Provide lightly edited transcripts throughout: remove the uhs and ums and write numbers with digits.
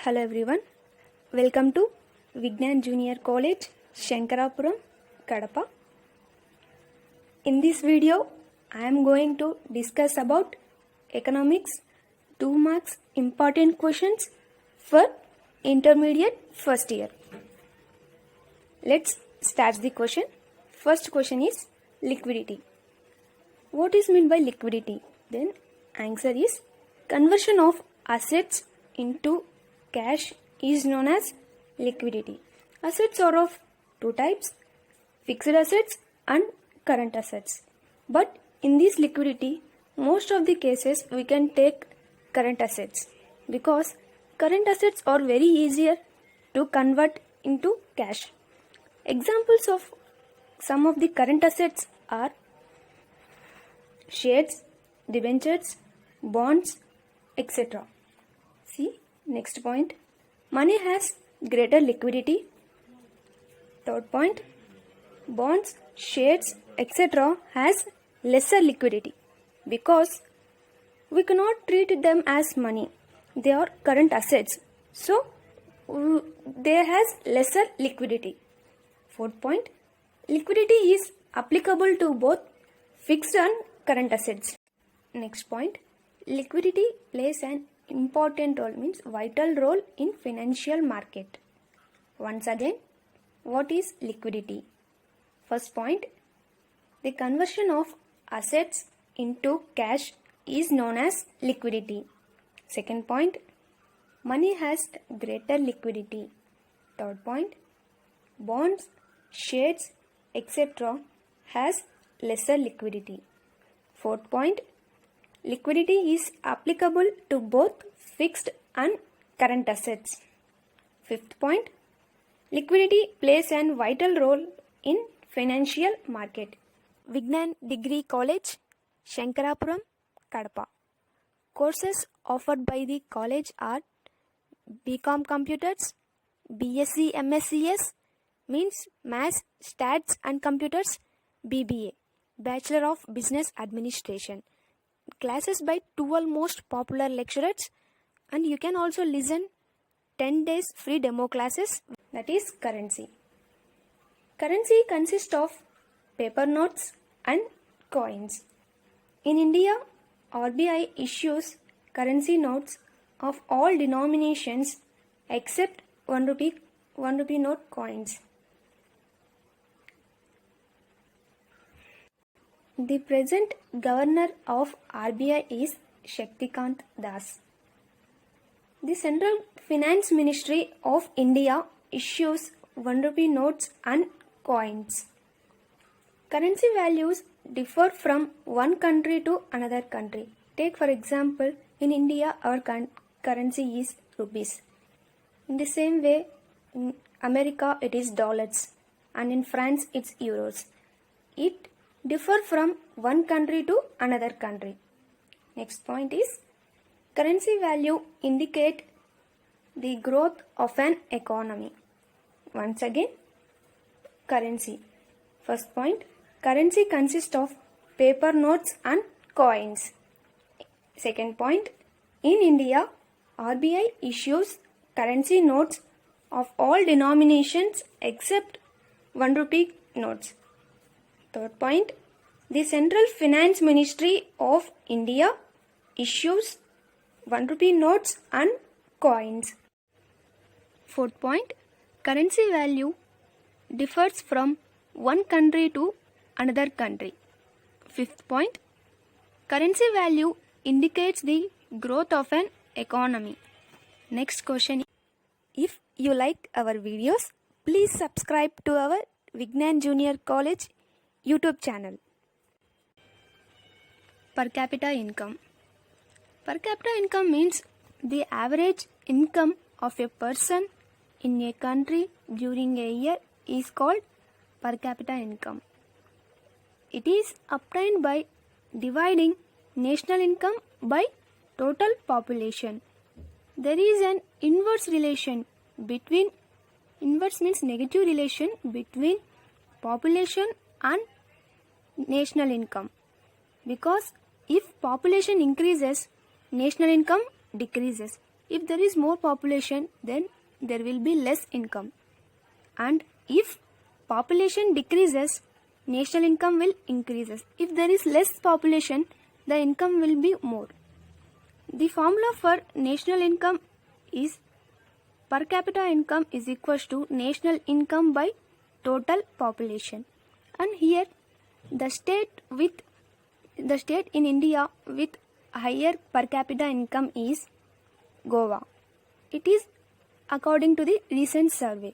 Hello everyone, welcome to Vignan Junior College, Shankarapuram, Kadapa. In this video, I am going to discuss about economics, 2 marks important questions for intermediate first year. Let's start the question. First question is liquidity. What is meant by liquidity? Then answer is conversion of assets into cash is known as liquidity. Assets are of two types, fixed assets and current assets. But in this liquidity, most of the cases we can take current assets because current assets are very easier to convert into cash. Examples of some of the current assets are shares, debentures, bonds, etc. See, next point, money has greater liquidity. Third point, bonds, shares, etc. has lesser liquidity because we cannot treat them as money. They are current assets. So, they has lesser liquidity. Fourth point, liquidity is applicable to both fixed and current assets. Next point, liquidity plays an important role, means vital role in financial market. Once again, what is liquidity? First point, the conversion of assets into cash is known as liquidity. Second point, money has greater liquidity. Third point, bonds, shares, etc. has lesser liquidity. Fourth point, liquidity is applicable to both fixed and current assets. Fifth point, liquidity plays an vital role in financial market. Vignan Degree College, Shankarapuram, Kadapa. Courses offered by the college are BCom Computers, BSc MScs, means Maths, Stats and Computers, BBA, Bachelor of Business Administration. Classes by 12 most popular lecturers, and you can also listen 10 days free demo classes, that is currency. Currency consists of paper notes and coins. In India, RBI issues currency notes of all denominations except 1 rupee note coins. The present governor of RBI is Shaktikant Das. The Central Finance Ministry of India issues 1 rupee notes and coins. Currency values differ from one country to another country. Take for example, in India our currency is rupees. In the same way, in America it is dollars, and in France it's euros. It differ from one country to another country. Next point is currency value indicate the growth of an economy. Once again, currency. First point, currency consists of paper notes and coins. Second point, in India, RBI issues currency notes of all denominations except 1 rupee notes. Third point, the Central Finance Ministry of India issues 1 rupee notes and coins. Fourth point, currency value differs from one country to another country. Fifth point, currency value indicates the growth of an economy. Next question, if you like our videos, please subscribe to our Vignan Junior College YouTube channel. Per capita income. Per capita income means the average income of a person in a country during a year is called per capita income. It is obtained by dividing national income by total population. There is an inverse relation between, inverse means negative relation between population and national income, because if population increases, national income decreases. If there is more population, then there will be less income. And if population decreases, national income will increases. If there is less population, the income will be more. The formula for national income is per capita income is equals to national income by total population. And here the state in India with higher per capita income is Goa. It is according to the recent survey.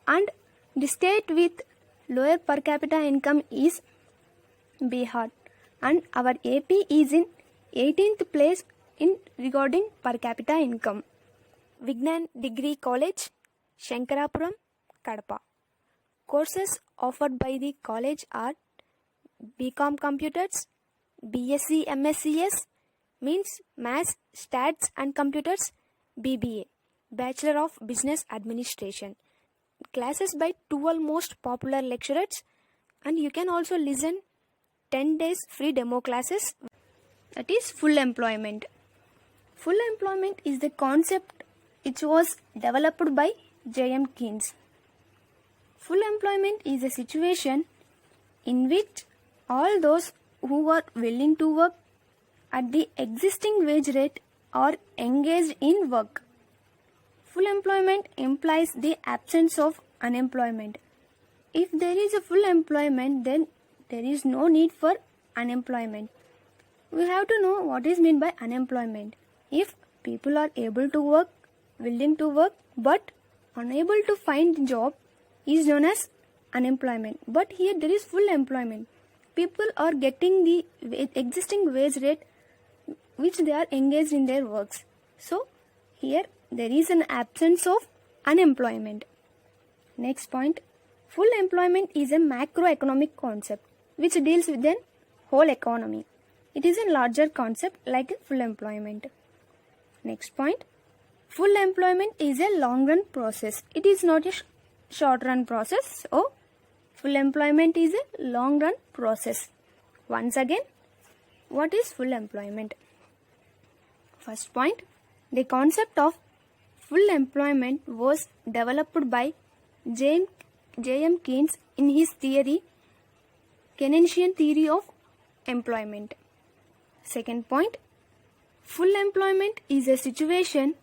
And the state with lower per capita income is Bihar. And our AP is in 18th place in regarding per capita income. Vignan Degree College, Shankarapuram, Kadapa. Courses offered by the college are BCom Computers, BSc MScs, means Maths, Stats and Computers, BBA, Bachelor of Business Administration. Classes by 12 most popular lecturers, and you can also listen 10 days free demo classes. That is full employment. Full employment is the concept which was developed by J.M. Keynes. Full employment is a situation in which all those who are willing to work at the existing wage rate are engaged in work. Full employment implies the absence of unemployment. If there is a full employment, then there is no need for unemployment. We have to know what is meant by unemployment. If people are able to work, willing to work, but unable to find job, is known as unemployment. But here there is full employment. People are getting the existing wage rate which they are engaged in their works. So here there is an absence of unemployment. Next point, full employment is a macroeconomic concept which deals with the whole economy. It is a larger concept like full employment. Next point, full employment is a long run process. It is not a short run process. So full employment is a long run process. Once again, what is full employment? First point, the concept of full employment was developed by J.M. Keynes in his theory, Keynesian theory of employment. Second point, full employment is a situation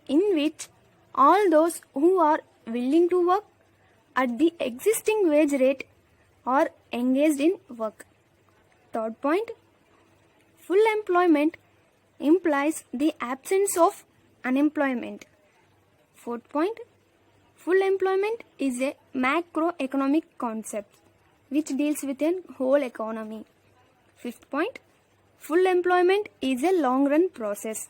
in which all those who are willing to work at the existing wage rate are engaged in work. Third point, full employment implies the absence of unemployment. Fourth point, full employment is a macroeconomic concept which deals with a whole economy. Fifth point, full employment is a long run process.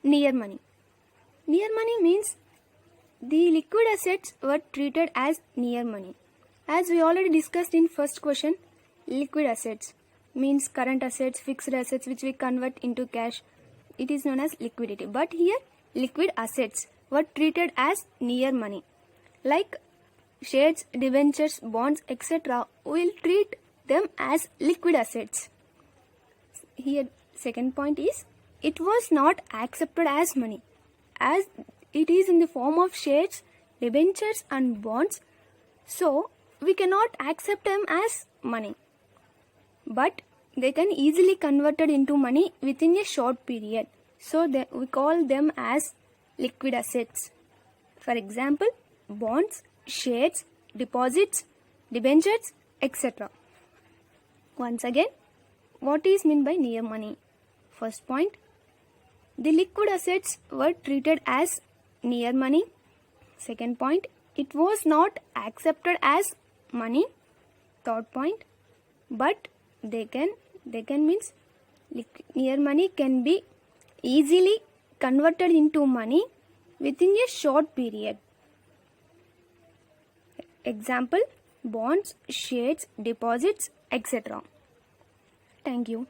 Near money. Near money means the liquid assets were treated as near money. As we already discussed in first question, liquid assets means current assets, fixed assets which we convert into cash. It is known as liquidity. But here liquid assets were treated as near money. Like shares, debentures, bonds, etc. we will treat them as liquid assets. Here second point is, it was not accepted as money, as it is in the form of shares, debentures and bonds, so we cannot accept them as money. But they can easily converted into money within a short period, so we call them as liquid assets. For example, bonds, shares, deposits, debentures, etc. Once again, what is meant by near money? First point, the liquid assets were treated as near money. Second point, it was not accepted as money. Third point, but they can means near money can be easily converted into money within a short period. Example, bonds, shares, deposits, etc. Thank you.